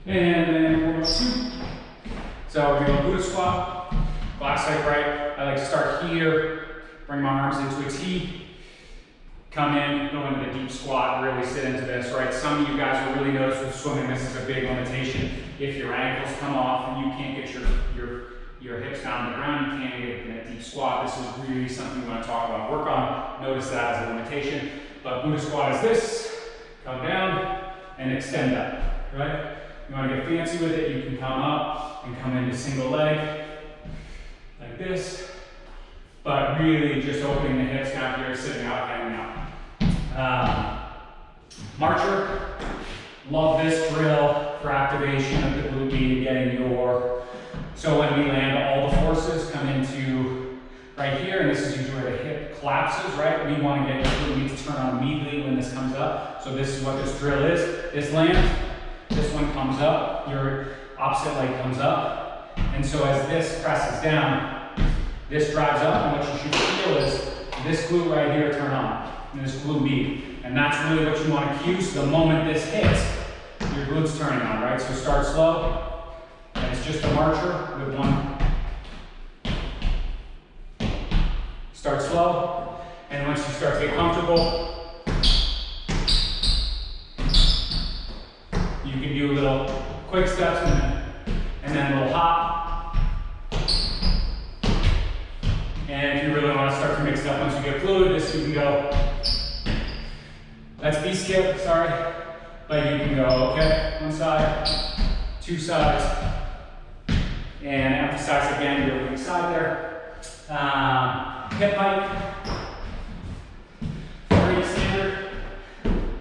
And then warm up 2. So we're gonna Buddha squat, glass leg right. I like to start here, bring my arms into a T, come in, go into the deep squat, really sit into this, right? Some of you guys will really notice with swimming, this is a big limitation. If your ankles come off and you can't get your hips down to the ground, you can't get in a deep squat, this is really something we want to talk about, work on. Notice that as a limitation. But Buddha squat is this, come down and extend up, right? You want to get fancy with it, you can come up and come into single leg, like this. But really just opening the hips down here, sitting out, hanging out. Marcher, love this drill for activation of the glute med, getting your, so when we land, all the forces come into right here, and this is usually where the hip collapses, right? We want to get the glute med to turn on immediately when this comes up. So this is what this drill is. This land, this one comes up, your opposite leg comes up. And so as this presses down, this drives up, and what you should feel is this glute right here turn on, and this glute med. And that's really what you want to cue, so the moment this hits, your glute's turning on, right? So start slow, and it's just a marcher with one. Start slow, and once you start to get comfortable, you can do a little quick steps and then a little hop. And if you really want to start to mix it up once you get fluid, this you can go. That's B-skip, sorry. But you can go, okay, one side, 2 sides. And emphasize again your weak side there. Hip hike. 3 standard.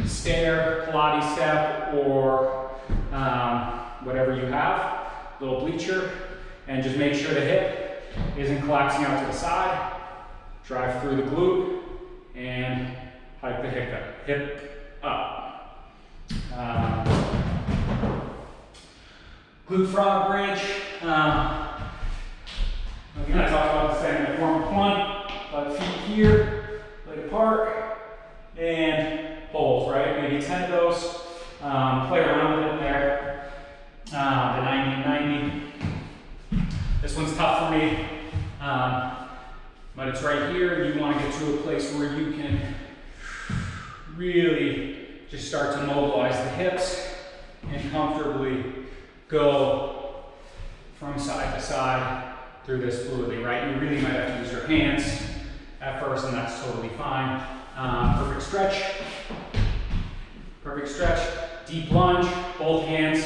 Stair, Pilates step, or whatever you have, little bleacher, and just make sure the hip isn't collapsing out to the side. Drive through the glute and hike the hip up. Glute frog bridge. Again, I talked about this in the form of 1, feet here, leg apart, and holds, right? Maybe 10 of those. Play around with it there. The 90-90. This one's tough for me, but it's right here. You want to get to a place where you can really just start to mobilize the hips and comfortably go from side to side through this fluidly, right? You really might have to use your hands at first, and that's totally fine. Perfect stretch. Perfect stretch. Deep lunge, both hands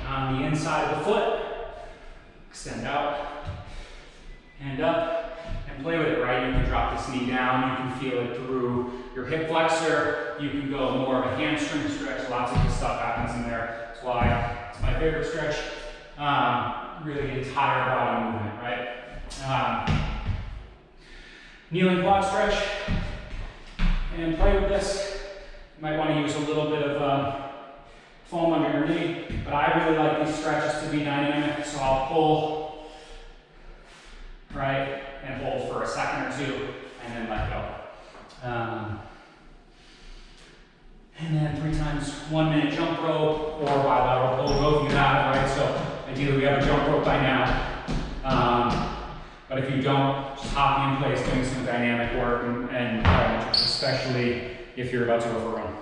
on the inside of the foot. Extend out and up and play with it, right? You can drop this knee down. You can feel it through your hip flexor. You can go more of a hamstring stretch. Lots of good stuff happens in there. That's why it's my favorite stretch. Really the entire body movement, right? Kneeling quad stretch. And play with this. You might want to use a little bit of foam under your knee, but I really like these stretches to be dynamic, so I'll pull, right, and hold for a second or 2, and then let go. And then 3 times 1 minute jump rope or bilateral pull, both you have, right? So ideally we have a jump rope by now. But if you don't, just hopping in place, doing some dynamic work and especially if you're about to go for a run.